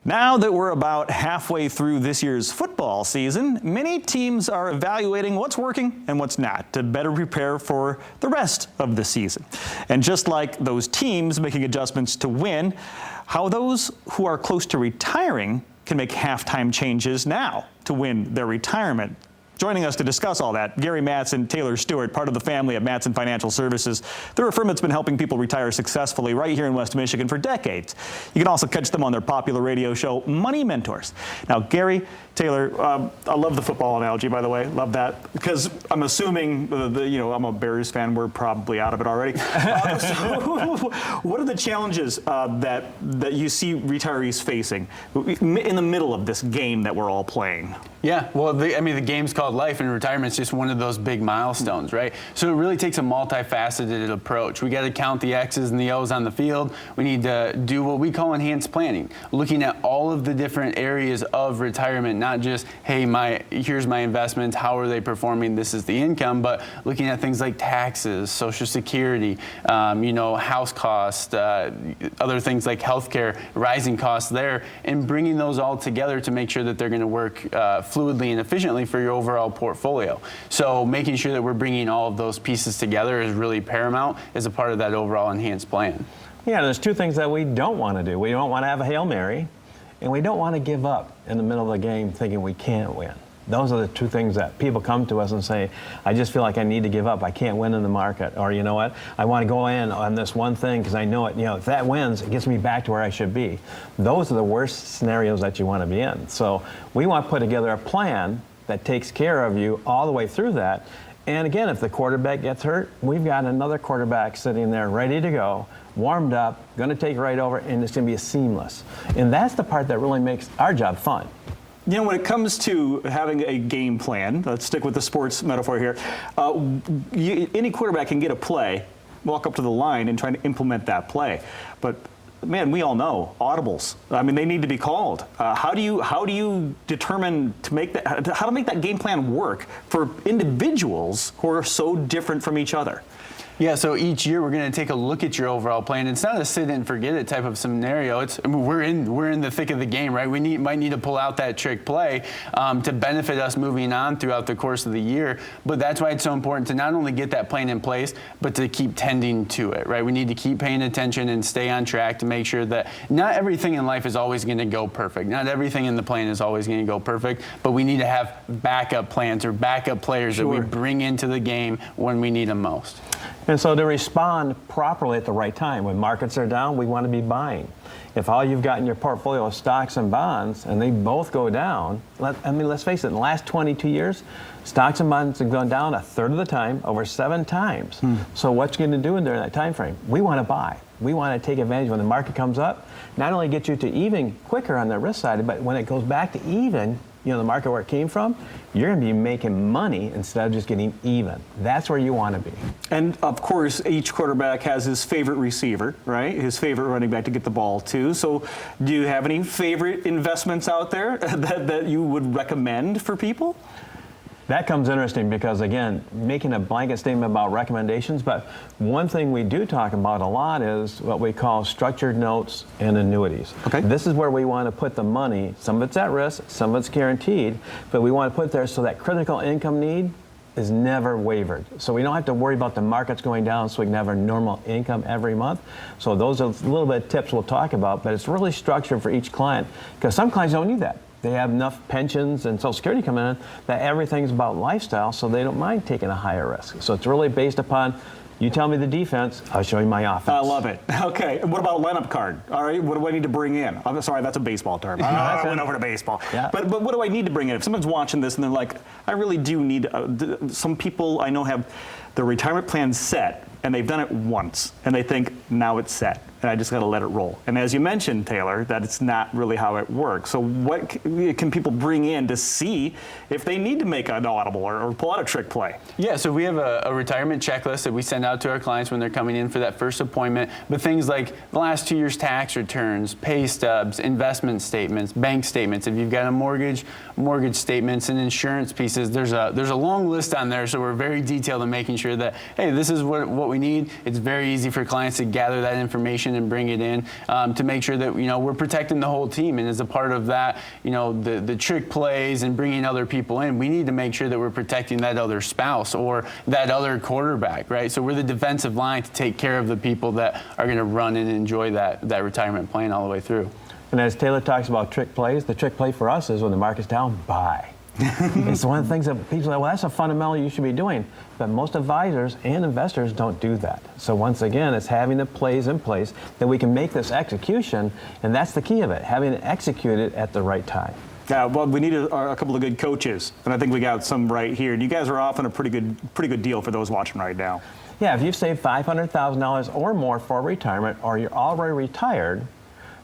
Now that we're about halfway through this year's football season, many teams are evaluating what's working and what's not to better prepare for the rest of the season. And just like those teams making adjustments to win, how those who are close to retiring can make halftime changes now to win their retirement. Joining us to discuss all that, Gary Mattson, Taylor Steward, part of the family at Mattson Financial Services. They're a firm that's been helping people retire successfully right here in West Michigan for decades. You can also catch them on their popular radio show, Money Mentors. Now, Gary, Taylor, I love the football analogy, by the way. Love that. Because I'm assuming, I'm a Bears fan. We're probably out of it already. So what are the challenges that you see retirees facing in the middle of this game that we're all playing? Yeah, well, the game's called life, and retirement's just one of those big milestones, right? So it really takes a multifaceted approach. We got to count the X's and the O's on the field. We need to do what we call enhanced planning, looking at all of the different areas of retirement, not just, hey, here's my investments, how are they performing, this is the income, but looking at things like taxes, Social Security, house costs, other things like healthcare, rising costs there, and bringing those all together to make sure that they're going to work fluidly and efficiently for your overall portfolio. So making sure that we're bringing all of those pieces together is really paramount as a part of that overall enhanced plan. Yeah, there's two things that we don't want to do. We don't want to have a Hail Mary, and we don't want to give up in the middle of the game thinking we can't win. Those are the two things that people come to us and say, I just feel like I need to give up. I can't win in the market. Or you know what? I want to go in on this one thing because I know it. If that wins, it gets me back to where I should be. Those are the worst scenarios that you want to be in. So we want to put together a plan that takes care of you all the way through that. And again, if the quarterback gets hurt, we've got another quarterback sitting there ready to go, warmed up, going to take right over, and it's going to be seamless. And that's the part that really makes our job fun. When it comes to having a game plan, let's stick with the sports metaphor here, any quarterback can get a play, walk up to the line and try to implement that play. But man, we all know audibles. They need to be called. How do you determine how to make that game plan work for individuals who are so different from each other? Yeah, so each year we're going to take a look at your overall plan. It's not a sit and forget it type of scenario. We're in the thick of the game, right? We might need to pull out that trick play to benefit us moving on throughout the course of the year. But that's why it's so important to not only get that plan in place, but to keep tending to it, right? We need to keep paying attention and stay on track to make sure that not everything in life is always going to go perfect. Not everything in the plan is always going to go perfect, but we need to have backup plans or backup players that we bring into the game when we need them most. And so to respond properly at the right time, when markets are down, we want to be buying. If all you've got in your portfolio is stocks and bonds, and they both go down, let's face it, in the last 22 years, stocks and bonds have gone down a third of the time, over 7 times. So what you're going to do during that time frame? We want to buy. We want to take advantage when the market comes up, not only get you to even quicker on the risk side, but when it goes back to even, the market where it came from, you're going to be making money instead of just getting even. That's where you want to be. And of course, each quarterback has his favorite receiver, right? His favorite running back to get the ball to. So do you have any favorite investments out there that you would recommend for people? That comes interesting because, again, making a blanket statement about recommendations, but one thing we do talk about a lot is what we call structured notes and annuities. Okay. This is where we want to put the money. Some of it's at risk, some of it's guaranteed, but we want to put it there so that critical income need is never wavered. So we don't have to worry about the markets going down so we can have our normal income every month. So those are a little bit of tips we'll talk about, but it's really structured for each client because some clients don't need that. They have enough pensions and Social Security coming in that everything's about lifestyle, so they don't mind taking a higher risk. So it's really based upon, you tell me the defense, I'll show you my offense. I love it. Okay, what about a lineup card? All right, what do I need to bring in? I'm sorry, that's a baseball term. I went over to baseball. Yeah. But what do I need to bring in? If someone's watching this and they're like, I really do need, some people I know have their retirement plan set, and they've done it once, and they think, now it's set, and I just got to let it roll. And as you mentioned, Taylor, that it's not really how it works. So what can people bring in to see if they need to make an audible or pull out a trick play? Yeah, so we have a retirement checklist that we send out to our clients when they're coming in for that first appointment. But things like the last 2 years' tax returns, pay stubs, investment statements, bank statements. If you've got a mortgage statements and insurance pieces, there's a long list on there. So we're very detailed in making sure sure that, hey, this is what we need. It's very easy for clients to gather that information and bring it in to make sure that, we're protecting the whole team. And as a part of that, the trick plays and bringing other people in, we need to make sure that we're protecting that other spouse or that other quarterback, right? So we're the defensive line to take care of the people that are going to run and enjoy that retirement plan all the way through. And as Taylor talks about trick plays, the trick play for us is when the market's down, buy. It's one of the things that people say, well, that's a fundamental you should be doing. But most advisors and investors don't do that. So once again, it's having the plays in place that we can make this execution, and that's the key of it, having it executed at the right time. Yeah, well, we need a couple of good coaches, and I think we got some right here. And you guys are offering a pretty good deal for those watching right now. Yeah, if you've saved $500,000 or more for retirement, or you're already retired,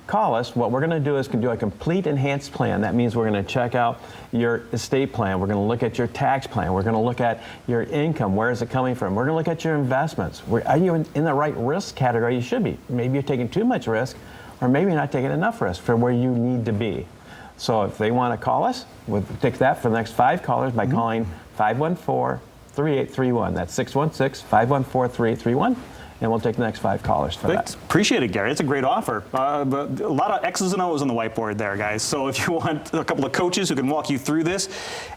call us. What we're going to do is do a complete enhanced plan. That means we're going to check out your estate plan. We're going to look at your tax plan. We're going to look at your income. Where is it coming from? We're going to look at your investments. Are you in the right risk category? You should be. Maybe you're taking too much risk, or maybe you're not taking enough risk for where you need to be. So if they want to call us, we'll take that for the next 5 callers by calling 514-3831. That's 616-514-3831. And we'll take the next 5 callers for that. Appreciate it, Gary. It's a great offer. But a lot of X's and O's on the whiteboard there, guys. So if you want a couple of coaches who can walk you through this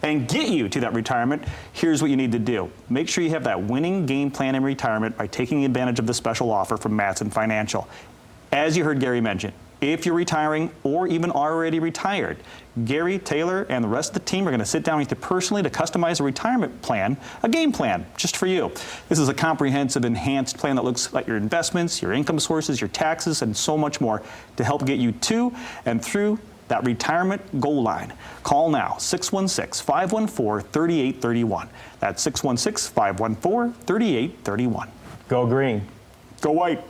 and get you to that retirement, here's what you need to do. Make sure you have that winning game plan in retirement by taking advantage of the special offer from Mattson Financial. As you heard Gary mention, if you're retiring or even already retired, Gary, Taylor, and the rest of the team are going to sit down with you personally to customize a retirement plan, a game plan, just for you. This is a comprehensive, enhanced plan that looks at your investments, your income sources, your taxes, and so much more to help get you to and through that retirement goal line. Call now, 616-514-3831. That's 616-514-3831. Go green. Go white.